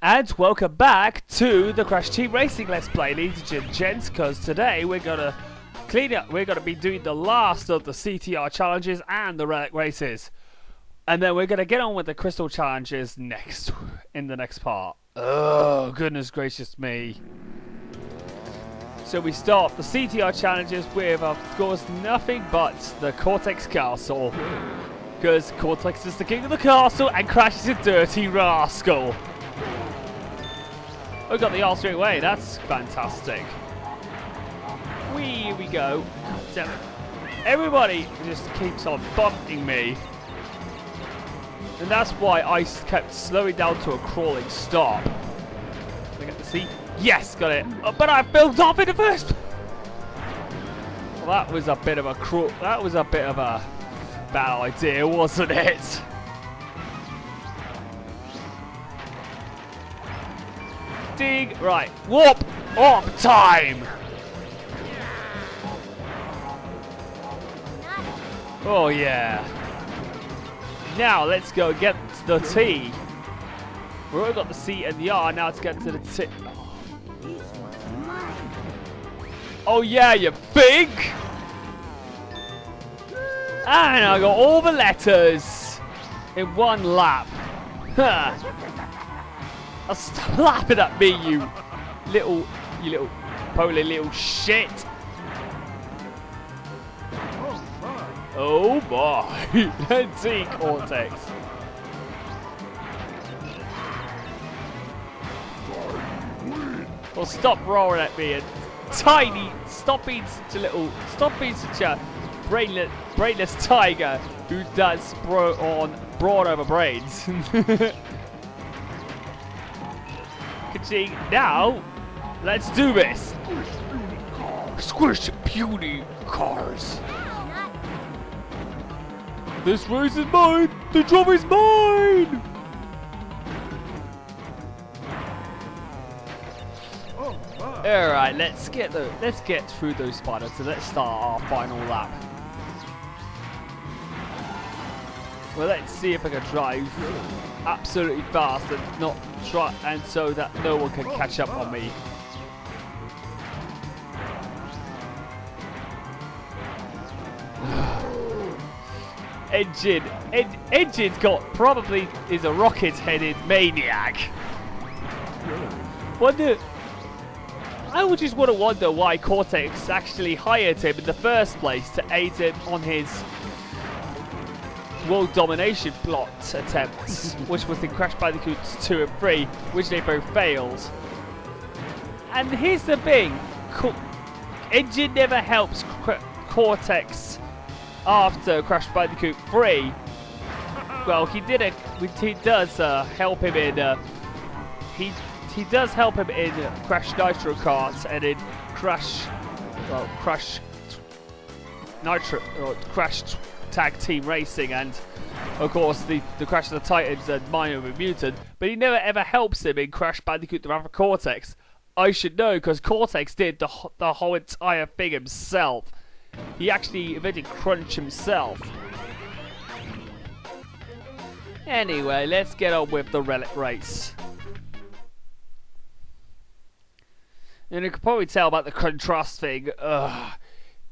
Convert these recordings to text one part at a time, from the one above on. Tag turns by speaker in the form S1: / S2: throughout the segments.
S1: And welcome back to the Crash Team Racing Let's Play, ladies and gents, because today we're gonna clean up, we're gonna be doing the last of the CTR challenges and the Relic races. And then we're gonna get on with the Crystal challenges next, in the next part. Oh, goodness gracious me. So we start the CTR challenges with, of course, nothing but the Cortex Castle. Because Cortex is the king of the castle and Crash is a dirty rascal. We got the all straight away, that's fantastic. Here we go. Damn it. Everybody just keeps on bumping me. And that's why I kept slowing down to a crawling stop. I get to see. Yes, got it. Oh, but I filled off in the first. Well, that was a bit of a bad idea, wasn't it? Dig, right, warp up time. Oh yeah. Now let's go get the T. We've already got the C and the R. Now let's get to the T. Oh yeah, you think? And I got all the letters in one lap. Huh. Stop laughing at me, you little polar little shit. Oh my. Let's see, Cortex. Well, stop roaring at me and stop being such a brainless tiger who does broad over brains. Now, let's do this. Squish puny cars. This race is mine. The job is mine. All right, let's get through those spiders. So let's start our final lap. Well, let's see if I can drive absolutely fast and not try, and so that no one can catch up on me. Engine's got probably is a rocket-headed maniac. I would just want to wonder why Cortex actually hired him in the first place to aid him on his world domination plot attempts, which was in Crash Bandicoot 2 and 3, which they both failed. And here's the thing, Engine never helps Cortex after Crash Bandicoot 3. Well, he does help him in he does help him in Crash Nitro Kart and in Crash Tag Team Racing, and of course the Crash of the Titans and Mine of a Mutant, but he never ever helps him in Crash Bandicoot the Wrath of Cortex. I should know, because Cortex did the whole entire thing himself. He actually invented Crunch himself. Anyway, let's get on with the Relic race. And you can probably tell about the contrast thing.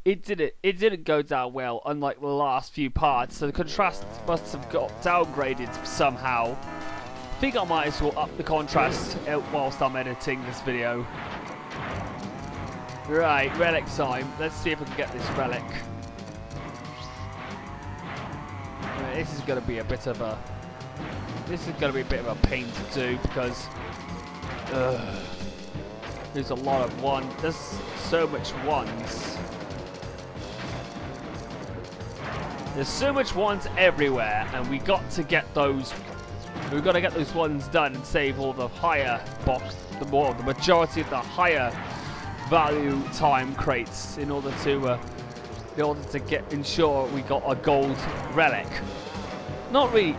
S1: It didn't go down well, unlike the last few parts. So the contrast must have got downgraded somehow. I think I might as well up the contrast whilst I'm editing this video. Right, Relic time. Let's see if we can get this Relic. Right, this is going to be a bit of a pain to do, because there's a lot of one. There's so much ones. There's so much ones everywhere, and we got to get those. We've got to get those ones done and save all the higher the majority of the higher value time crates in order to ensure we got a gold relic. Not really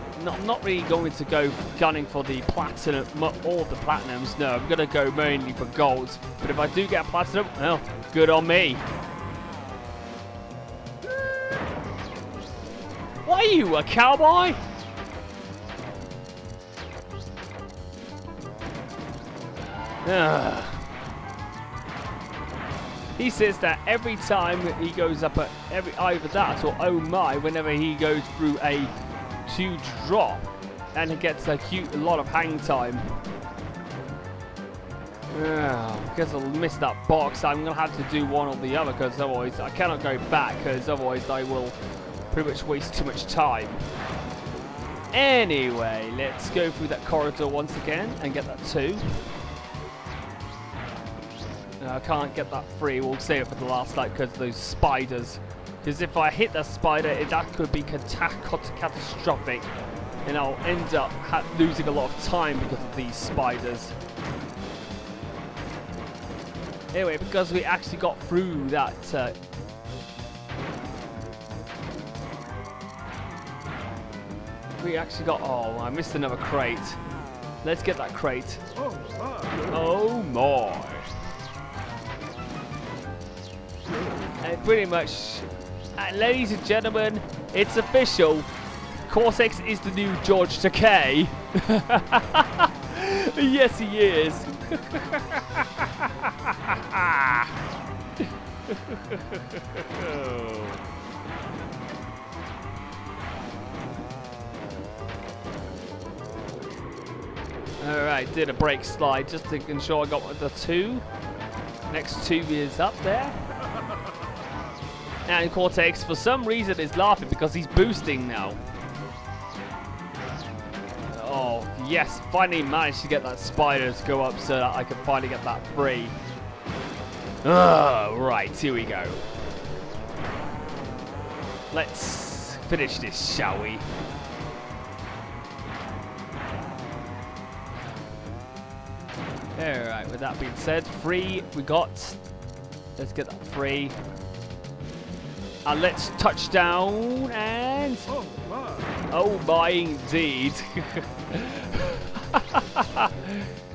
S1: going to go gunning for the platinum, all the platinums. No, I'm gonna go mainly for golds. But if I do get a platinum, well, good on me. What are you, a cowboy? Ugh. He says that every time he goes up at either that or oh my, whenever he goes through a huge drop, and he gets a lot of hang time. Because I'll miss that box, I'm gonna have to do one or the other, because otherwise I cannot go back, because otherwise I will pretty much waste too much time. Anyway, let's go through that corridor once again and get that 2. I can't get that 3, we'll save it for the last night because of those spiders. Because if I hit that spider, that could be catastrophic, and I'll end up losing a lot of time because of these spiders. Anyway, because we actually got through that oh, I missed another crate. Let's get that crate. Oh my. And pretty much, ladies and gentlemen, it's official. Cortex is the new George Takei. Yes, he is. Alright, did a brake slide just to ensure I got the 2. Next 2 is up there. And Cortex, for some reason, is laughing because he's boosting now. Oh, yes, finally managed to get that spider to go up so that I can finally get that 3. Right, here we go. Let's finish this, shall we? Alright, with that being said, 3 we got. Let's get that 3. And let's touch down and... Oh my indeed.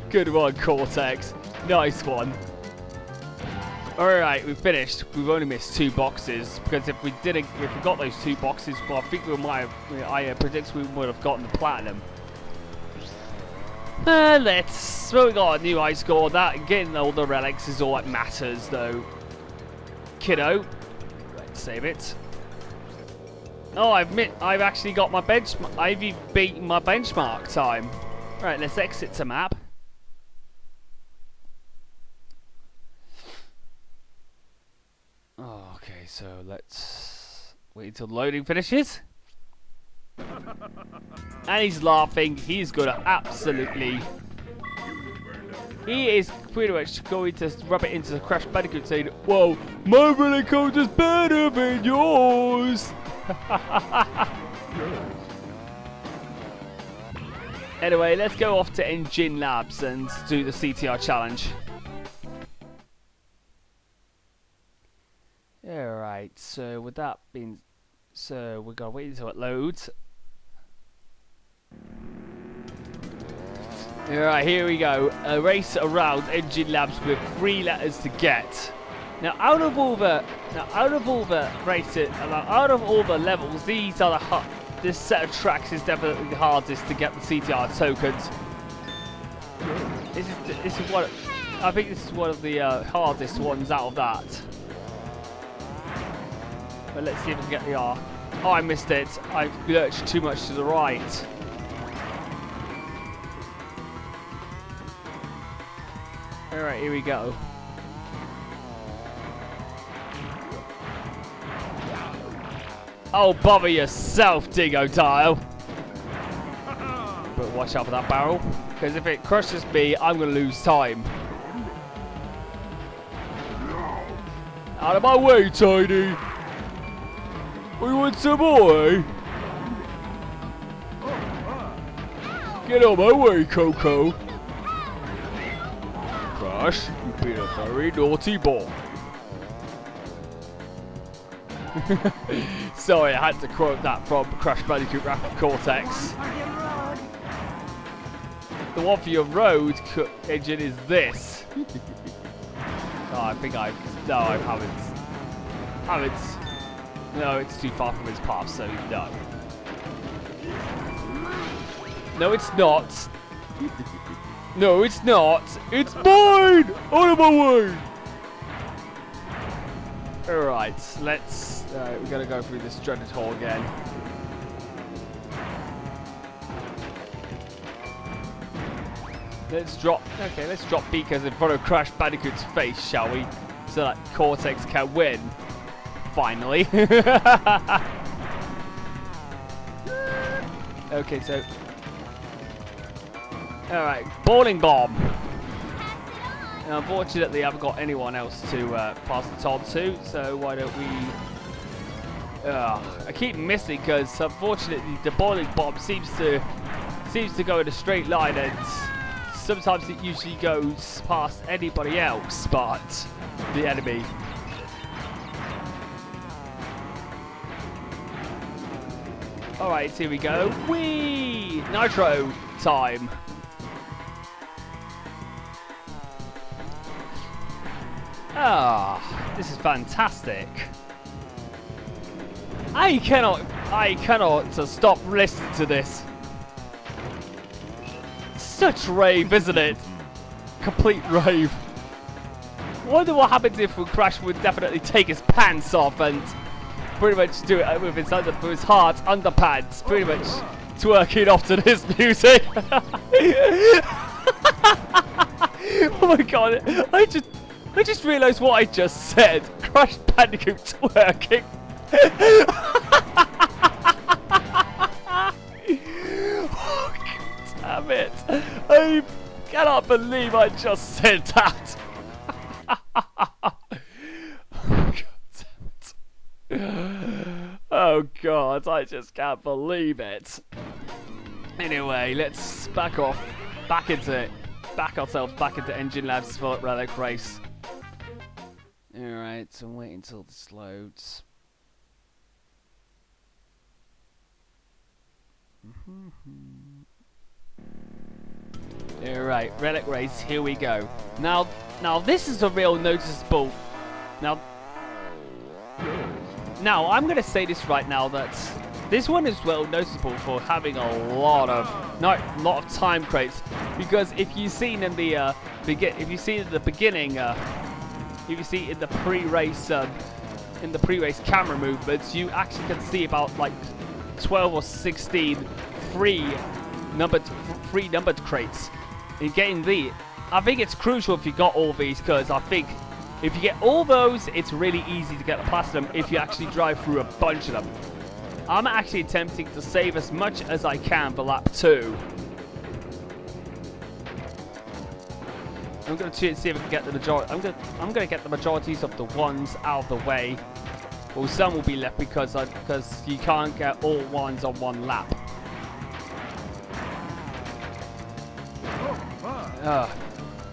S1: Good one, Cortex. Nice one. Alright, we've finished. We've only missed 2 boxes, because if we got those 2 boxes, well, I think we might have, I predict we would have gotten the platinum. Well, we got a new high score. That getting all the relics is all that matters, though. Kiddo. Let's save it. Oh, I've actually got my benchmark. I've beaten my benchmark time. Right, let's exit to map. Oh, okay, so let's wait until loading finishes. And he's laughing. He's gonna absolutely... He is pretty much going to rub it into the Crash Bandicoot saying, whoa, my Relic code is better than yours! Anyway, let's go off to Engine Labs and do the CTR challenge. Alright, so with that being... So we're gonna wait until it loads. Alright, here we go. A race around Engine Labs with 3 letters to get. Now, out of all the races, out of all the levels, these are this set of tracks is definitely the hardest to get the CTR tokens. This is what I think. This is one of the hardest ones out of that. But let's see if we can get the R. Oh, I missed it. I've lurched too much to the right. Alright, here we go. Oh, bother yourself, Dingo Dial. But watch out for that barrel, because if it crushes me, I'm going to lose time. Out of my way, Tiny. We want some more, eh? Get out of my way, Coco. Crash, you've been a very naughty boy. Sorry, I had to quote that from Crash Bandicoot Rapid Cortex. The one for your road engine is this. Oh, I think no, I haven't. No, it's too far from his path, so no. No, it's not. No, it's not. It's mine! Out of my way! Alright, let's... we gotta go through this dreaded hall again. Let's drop beacons in front of Crash Bandicoot's face, shall we? So that Cortex can win. Finally. Okay, so... Alright, bowling bomb. And unfortunately, I haven't got anyone else to pass the baton to, so why don't we... I keep missing because, unfortunately, the bowling bomb seems to go in a straight line, and sometimes it usually goes past anybody else but the enemy. Alright, here we go. Whee! Nitro time. Ah, this is fantastic. I cannot stop listening to this. Such rave, isn't it? Complete rave. Wonder what happens if Crash would definitely take his pants off and pretty much do it with his hard underpants, pretty much twerking off to this music. Oh my god, I just realised what I just said. Crash Bandicoot twerking. Oh, damn it. I cannot believe I just said that. Oh god, I just can't believe it. Anyway, let's back ourselves back into Engine Labs for Relic Race. Alright, so wait until this loads. Alright, Relic Race, here we go. Now this is a real noticeable. Now, I'm going to say this right now, that this one is well noticeable for having a lot of time crates, because if you've seen in the beginning, if you see in the pre-race camera movements, you actually can see about like 12 or 16 free numbered crates. In getting these, I think it's crucial if you got all these, because I think if you get all those, it's really easy to get the platinum if you actually drive through a bunch of them. I'm actually attempting to save as much as I can for lap 2. I'm going to see if I can get the majority. I'm going to get the majorities of the ones out of the way. Well, some will be left because you can't get all ones on one lap.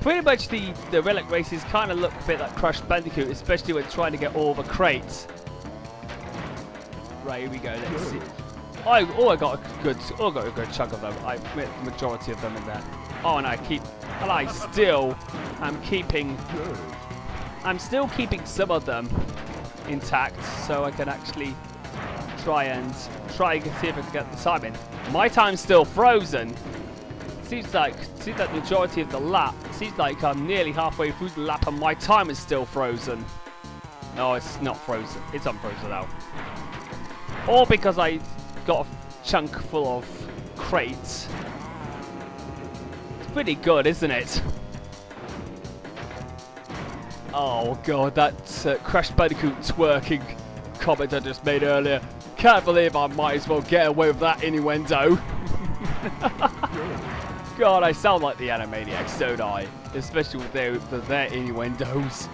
S1: Pretty much the Relic races kind of look a bit like Crash Bandicoot, especially when trying to get all the crates. Right, here we go. Let's see. I got a good chunk of them. I met the majority of them in there. Oh, and I'm still keeping some of them intact, so I can actually try and see if I can get the time in. My time's still frozen. Seems like the majority of the lap. Seems like I'm nearly halfway through the lap and my time is still frozen. No, it's not frozen. It's unfrozen now. All because I got a chunk full of crates. It's pretty good, isn't it? Oh god, that Crash Bandicoot twerking comment I just made earlier. Can't believe I might as well get away with that innuendo. God, I sound like the Animaniacs, don't I? Especially with their innuendos.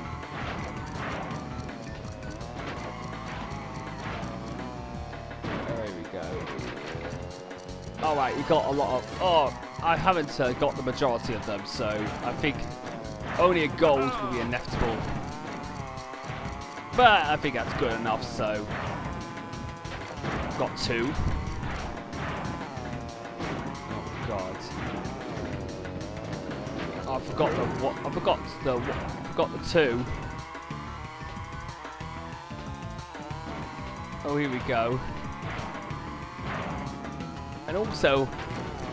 S1: There we go. Alright, we got a lot of... Oh, I haven't got the majority of them, so I think only a gold will be inevitable. But I think that's good enough, so... Got 2. Oh, God. I forgot the 2. Oh, here we go. And also,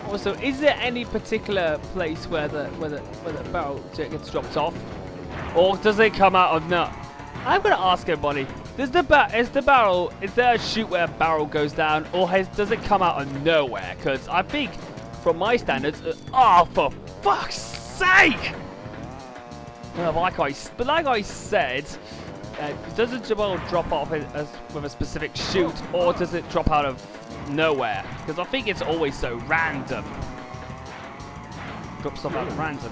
S1: Also, is there any particular place where the barrel gets dropped off, or does it come out of no? I'm gonna ask everybody: is there a chute where a barrel goes down, or does it come out of nowhere? Because I think, from my standards, oh, for fuck's sake! Like I said, does the barrel drop off with a specific chute, or does it drop out of nowhere? Because I think it's always so random. Drops off out of random.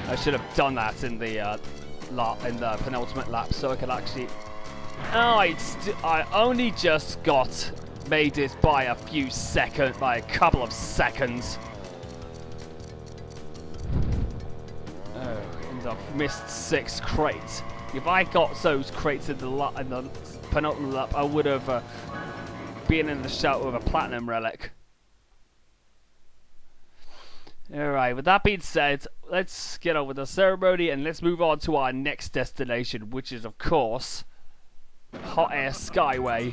S1: I should have done that in the penultimate lap, so I could actually. Oh, I only just made it by a few seconds, by a couple of seconds. Oh, and I've missed 6 crates. If I got those crates in the penultimate lap, I would have been in the shout with a platinum relic. Alright, with that being said, let's get on with the ceremony and let's move on to our next destination, which is, of course, Hot Air Skyway.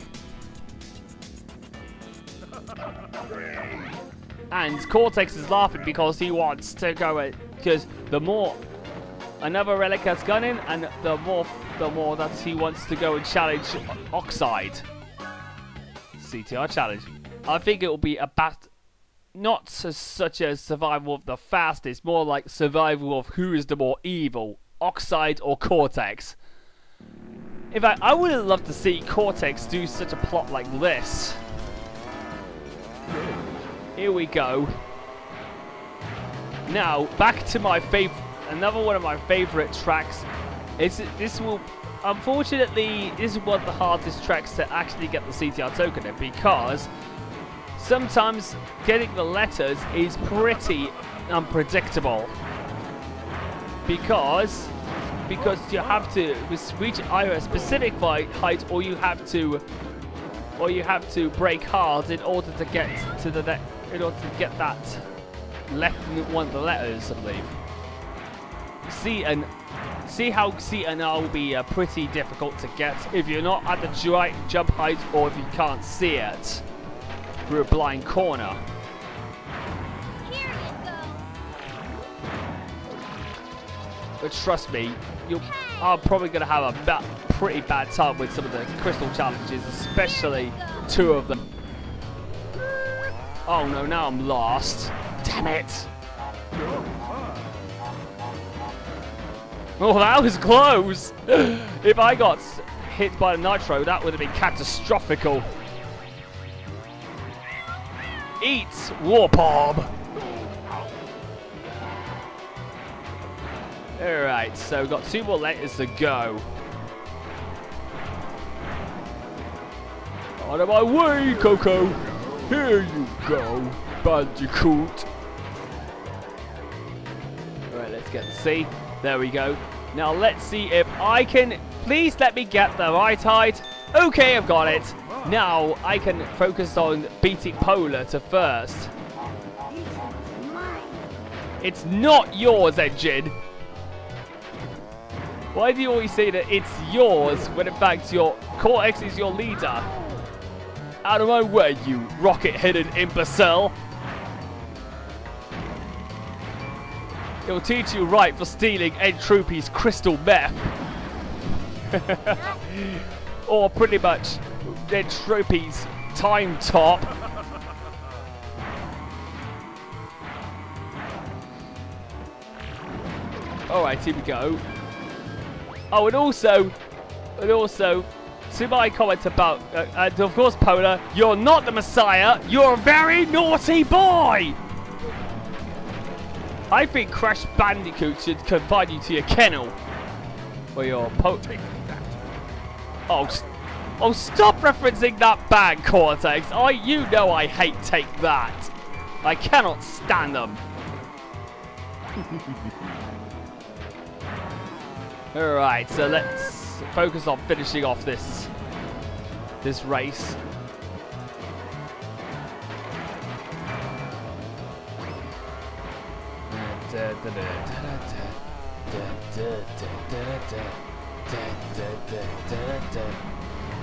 S1: And Cortex is laughing because he wants to go, because the more another relic has gone in, and the more that he wants to go and challenge Oxide. CTR challenge. I think it will be not such as survival of the fastest, more like survival of who is the more evil, Oxide or Cortex. In fact, I would have loved to see Cortex do such a plot like this. Here we go. Now, back to my another one of my favorite tracks. Unfortunately, this is one of the hardest tracks to actually get the CTR token in, because sometimes getting the letters is pretty unpredictable. Because you have to reach either a specific height, or you have to break hard in order to get to that one of the letters, I believe. See how C and R will be pretty difficult to get if you're not at the right jump height, or if you can't see it through a blind corner.
S2: Here you go.
S1: But trust me, I'm probably going to have a pretty bad time with some of the crystal challenges, especially 2 of them. Oh no, now I'm lost. Damn it. Oh, that was close. If I got hit by the nitro, that would have been catastrophical. Eat Warpomb. Alright, so we've got 2 more letters to go. Out of my way, Coco. Here you go, Bandicoot. Alright, let's get C. There we go. Now let's see if I can. Please let me get the right height. Okay, I've got it. Now I can focus on beating Polar to first. It's not yours, Engine. Why do you always say that it's yours when in fact your Cortex is your leader? Out of my way, you rocket-headed imbecile. It'll teach you right for stealing Entropy's crystal meth. Or pretty much Entropy's time top. Alright, here we go. Oh, and also, to my comment about, and of course, Polar, you're not the Messiah, you're a very naughty boy! I think Crash Bandicoot should confine you to your kennel. Or your Oh, stop referencing that band, Cortex. You know I hate Take That. I cannot stand them. Alright, so let's focus on finishing off this race.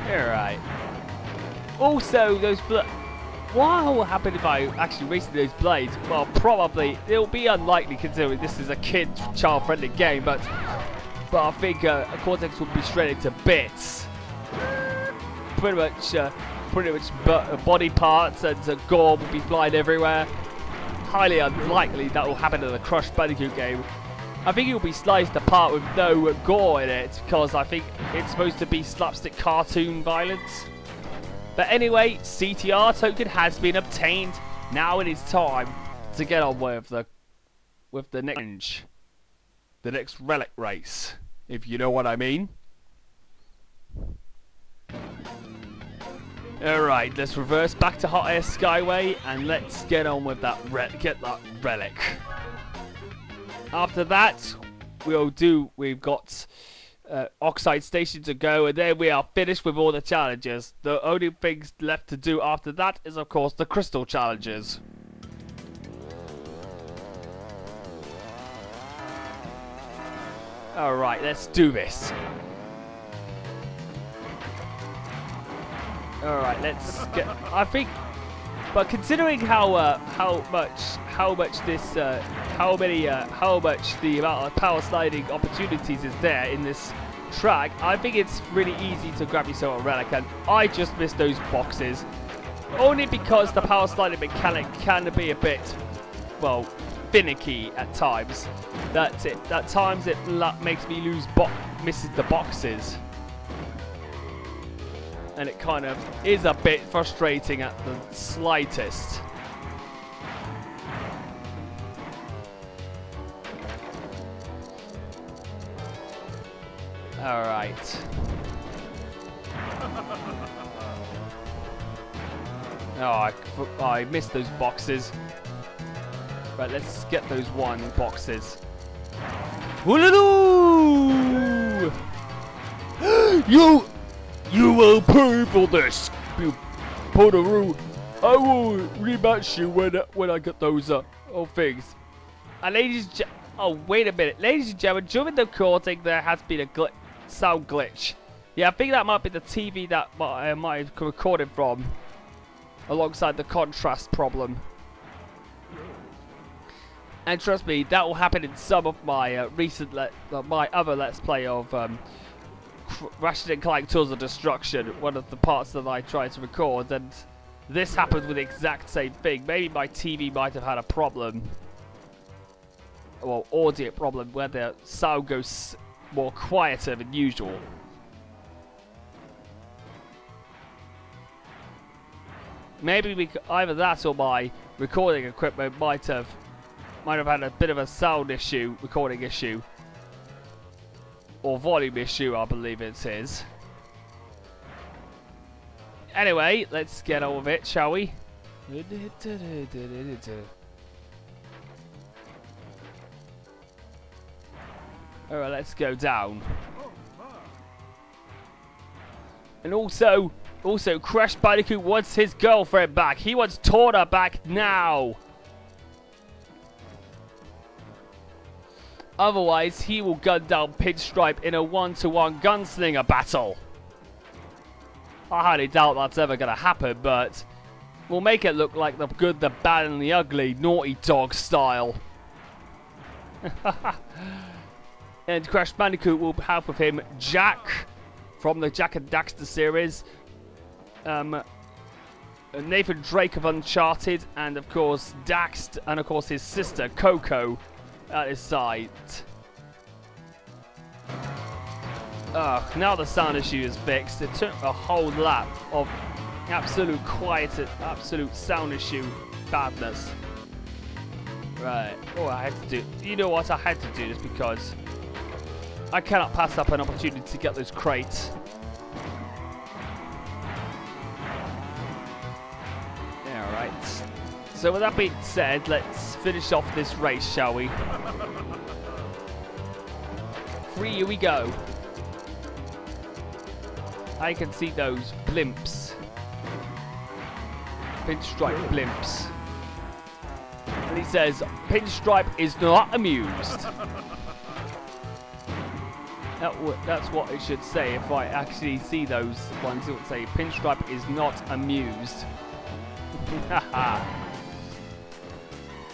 S1: Alright. Also, those what will happen if I actually race those blades? Well, probably it'll be unlikely considering this is a kid, child-friendly game, but I think Cortex will be shredded to bits. Pretty much body parts and gore will be flying everywhere. Highly unlikely that will happen in the Crash Bandicoot game. I think it will be sliced apart with no gore in it because I think it's supposed to be slapstick cartoon violence. But anyway, CTR token has been obtained. Now it is time to get on with the next Relic race, if you know what I mean. Alright, let's reverse back to Hot Air Skyway and let's get on with that Relic. After that, we've got Oxide Station to go, and then we are finished with all the challenges. The only things left to do after that is, of course, the crystal challenges. Alright, let's do this. Alright, let's get... I think... But considering how much the amount of power sliding opportunities is there in this track, I think it's really easy to grab yourself a Relic, and I just missed those boxes. Only because the power sliding mechanic can be a bit, well, finicky at times. That's it. At times it makes me misses the boxes. And it kind of is a bit frustrating at the slightest. Alright. Oh, I missed those boxes. Right, let's get those boxes. Woolaloo! You will pay for this, you Podaroo. I will rematch you when I get those things. And wait a minute, ladies and gentlemen, during the recording there has been a sound glitch. Yeah, I think that might be the TV that I might have recorded from, alongside the contrast problem. And trust me, that will happen in some of my my other Let's Play of Ratchet and Clank Tools of Destruction, one of the parts that I tried to record, and this happened with the exact same thing. Maybe my TV might have had a problem, well, audio problem, where the sound goes more quieter than usual. Maybe either that or my recording equipment might have had a bit of a sound issue, recording issue. Or volume issue, I believe it is. Anyway, let's get on with it, shall we? Alright, let's go down. And also, Crash Bandicoot wants his girlfriend back. He wants Torna back now. Otherwise, he will gun down Pinstripe in a one-to-one gunslinger battle. I highly doubt that's ever going to happen, but we'll make it look like the good, the bad, and the ugly, Naughty Dog style. And Crash Bandicoot will have with him Jack from the Jack and Daxter series, Nathan Drake of Uncharted, and of course Dax, and of course his sister Coco at his side. Now the sound issue is fixed. It took a whole lap of absolute quiet, absolute sound issue badness. Right. Oh, I had to do. You know what? I had to do this because I cannot pass up an opportunity to get those crates. Alright. So with that being said, let's finish off this race, shall we? 3, here we go. I can see those blimps. Pinstripe blimps. And he says, Pinstripe is not amused. That's what it should say if I actually see those ones. It would say, Pinstripe is not amused.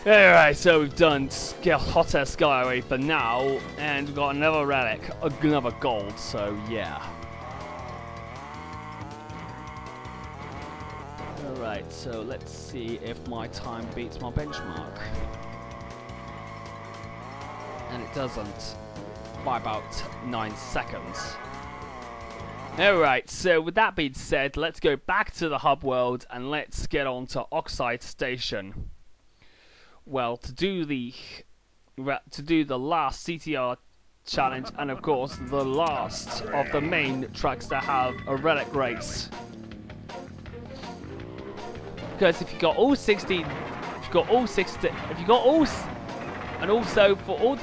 S1: Alright, so we've done Hotel Skyway for now, and we've got another relic, another gold, so yeah. Alright, so let's see if my time beats my benchmark. And it doesn't, by about 9 seconds. Alright, so with that being said, let's go back to the hub world and let's get on to Oxide Station. Well, to do the last CTR challenge, and of course the last of the main tracks to have a relic race. Because if you got all 16, and also for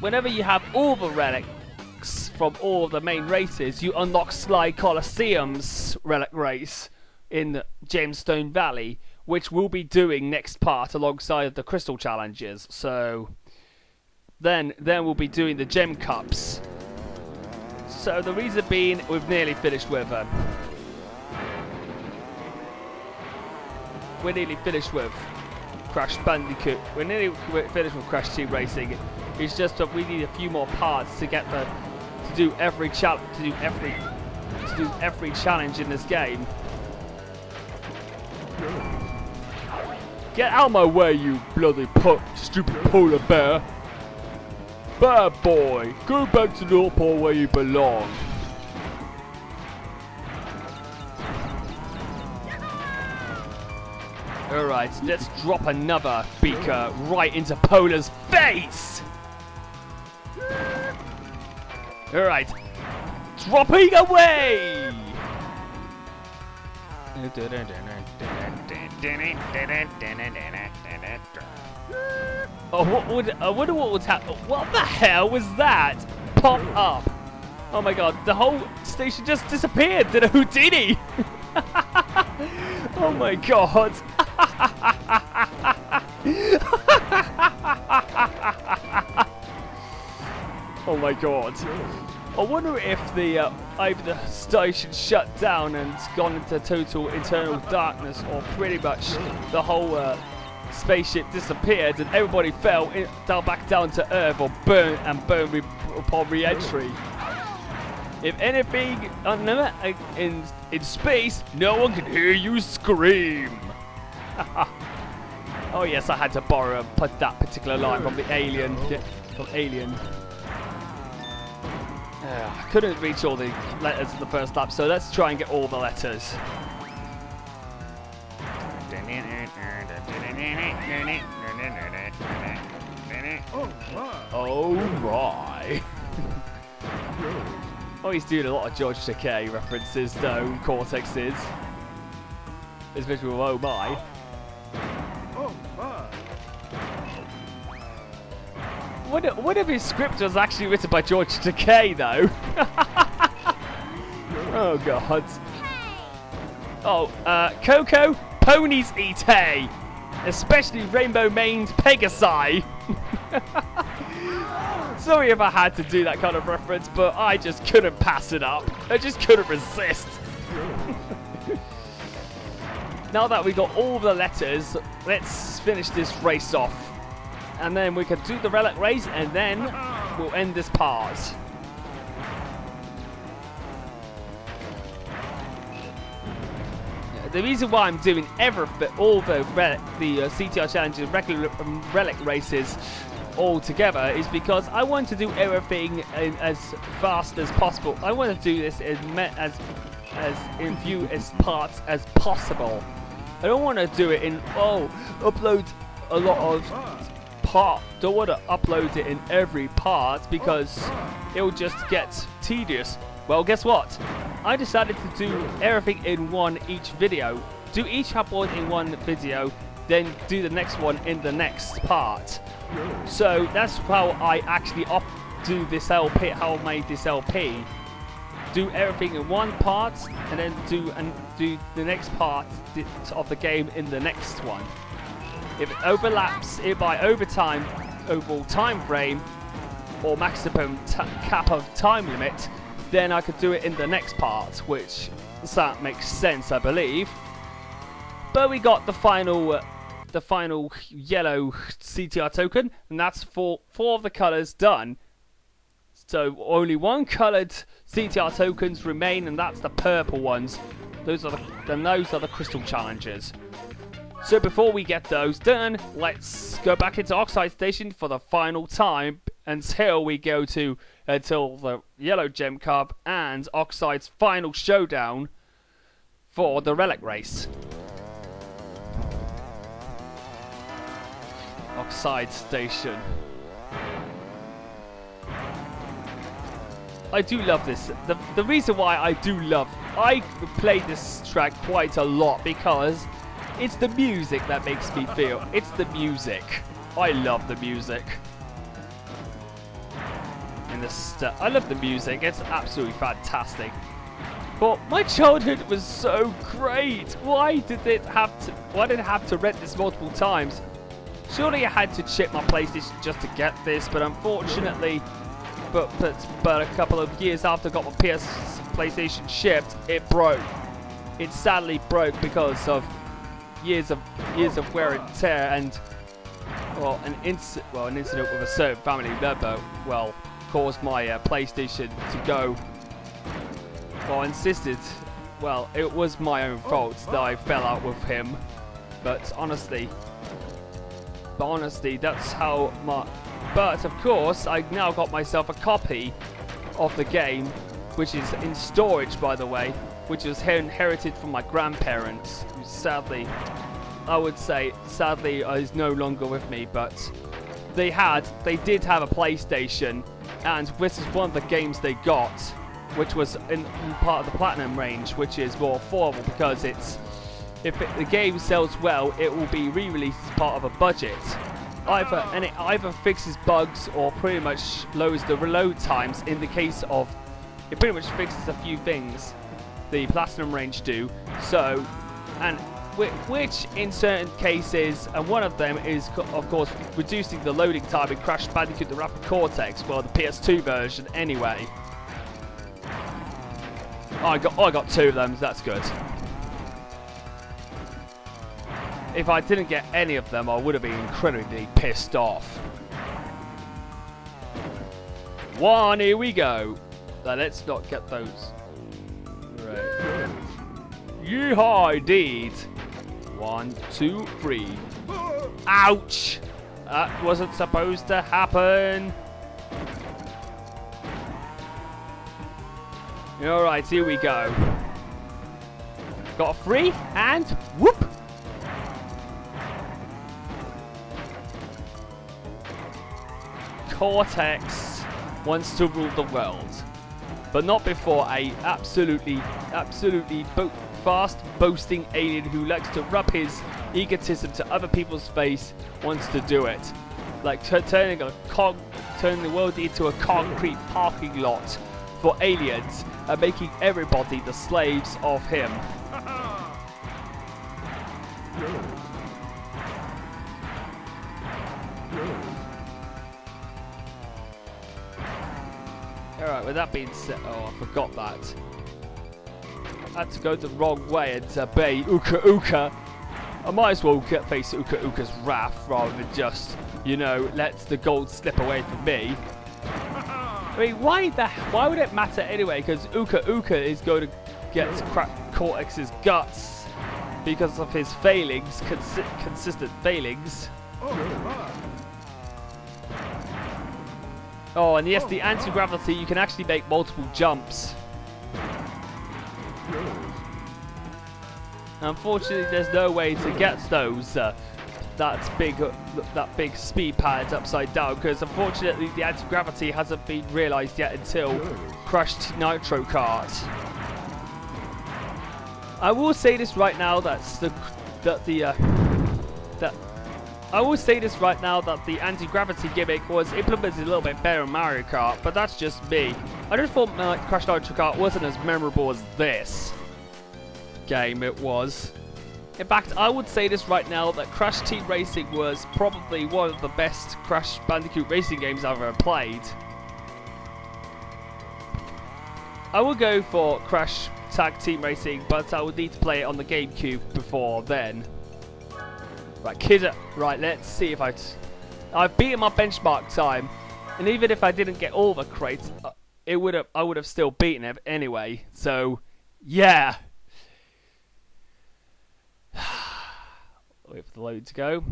S1: whenever you have all the relics from all of the main races, you unlock Sly Coliseum's relic race in Gemstone Valley, which we'll be doing next part alongside the crystal challenges. So then we'll be doing the gem cups. So the reason being, we've nearly finished with them. We're nearly finished with Crash Bandicoot. We're nearly finished with Crash Team Racing. It's just that we need a few more parts to get to do every challenge in this game. Get out of my way, you bloody stupid polar bear! Bad boy, go back to the North Pole where you belong. Alright, let's drop another beaker right into Polar's face! Alright, dropping away! Oh, I wonder what would happen. What the hell was that? Pop up! Oh my god, the whole station just disappeared. Did a Houdini? Oh my god! Oh my god! I wonder if either the station shut down and gone into total internal darkness, or pretty much the whole spaceship disappeared and everybody fell back down to Earth, or burned upon re-entry. If anything, in space, no one can hear you scream. Oh yes, I had to borrow that particular line from the Alien. From Alien. I couldn't reach all the letters in the first lap, so let's try and get all the letters. Oh my! Oh, he's doing a lot of George Takei references though, Cortex is. Especially with oh my. What if his script was actually written by George Takei though? Oh god. Oh, Coco, ponies eat hay. Especially rainbow-maned Pegasi. Sorry if I had to do that kind of reference, but I just couldn't pass it up. I just couldn't resist. Now that we got all the letters, let's finish this race off. And then we can do the relic race, and then we'll end this part. The reason why I'm doing all the CTR challenges, regular relic races all together, is because I want to do everything as fast as possible. I want to do this as few parts as possible. I don't want to do it in upload a lot of part. Don't want to upload it in every part because it will just get tedious. Well, guess what? I decided to do everything in each video. Do each upload in one video, then do the next one in the next part. So that's how I actually do this LP. How I made this LP. Do everything in one part, and then do the next part of the game in the next one. If it overlaps it by overall time frame, or maximum cap of time limit, then I could do it in the next part, which that makes sense, I believe. But we got the final yellow CTR token, and that's for 4 of the colours done. So only 1 coloured CTR tokens remain, and that's the purple ones. Those are the crystal challenges. So before we get those done, let's go back into Oxide Station for the final time until the yellow gem cub and Oxide's final showdown for the Relic race. Oxide Station. I do love this. The reason why I play this track quite a lot because it's the music that makes me feel. It's the music. I love the music. I love the music. It's absolutely fantastic. But my childhood was so great. Why did it have to rent this multiple times? Surely I had to chip my PlayStation just to get this, but unfortunately, but a couple of years after I got my PlayStation shipped, it broke. It sadly broke because of years of wear and tear, and an incident with a certain family member caused my PlayStation to go. It was my own fault that I fell out with him, but honestly, that's how my. But of course, I now got myself a copy of the game, which is in storage, by the way, which was inherited from my grandparents, who sadly is no longer with me. But they did have a PlayStation, and this is one of the games they got, which was in part of the Platinum range, which is more affordable because the game sells well, it will be re-released as part of a budget. It either fixes bugs or pretty much lowers the reload times. In the case of, it pretty much fixes a few things the Platinum range do. So, and which in certain cases, and one of them is of course reducing the loading time in Crash Bandicoot: The Rapid Cortex, the PS2 version anyway. I got 2 of them. That's good. If I didn't get any of them, I would have been incredibly pissed off. 1, here we go. Now let's not get those. Right. Yeehaw, indeed. 1, 2, 3. Ouch! That wasn't supposed to happen. Alright, here we go. Got a 3, and whoop! Cortex wants to rule the world, but not before a absolutely fast boasting alien who likes to rub his egotism to other people's face wants to do it, like turning the world into a concrete parking lot for aliens and making everybody the slaves of him. Alright, with that being said, I forgot that. I had to go the wrong way and obey Uka Uka. I might as well face Uka Uka's wrath rather than just, let the gold slip away from me. I mean, why would it matter anyway? Because Uka Uka is going to get to crack Cortex's guts because of his failings, consistent failings. Oh, and yes, the anti-gravity, you can actually make multiple jumps. Unfortunately, there's no way to get those that big speed pads upside down, because unfortunately the anti-gravity hasn't been realised yet until Crash Nitro Kart. I will say this right now that the anti-gravity gimmick was implemented a little bit better in Mario Kart, but that's just me. I just thought Crash Nitro Kart wasn't as memorable as this game it was. In fact, I would say this right now that Crash Team Racing was probably one of the best Crash Bandicoot racing games I've ever played. I will go for Crash Tag Team Racing, but I would need to play it on the GameCube before then. Right, Kid. Right, let's see if I've beaten my benchmark time, and even if I didn't get all the crates, I would have still beaten it anyway. So, yeah. Wait for the load to go.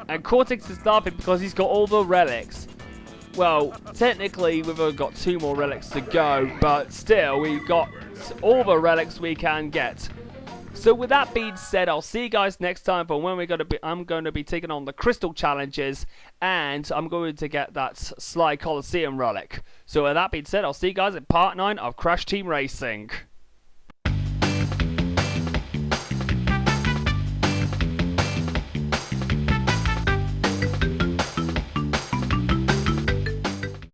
S1: And Cortex is laughing because he's got all the relics. Well, technically we've only got 2 more relics to go, but still we've got all the relics we can get. So with that being said, I'll see you guys next time for when I'm going to be taking on the crystal challenges, and I'm going to get that Sly Coliseum relic. So with that being said, I'll see you guys in part 9 of Crash Team Racing.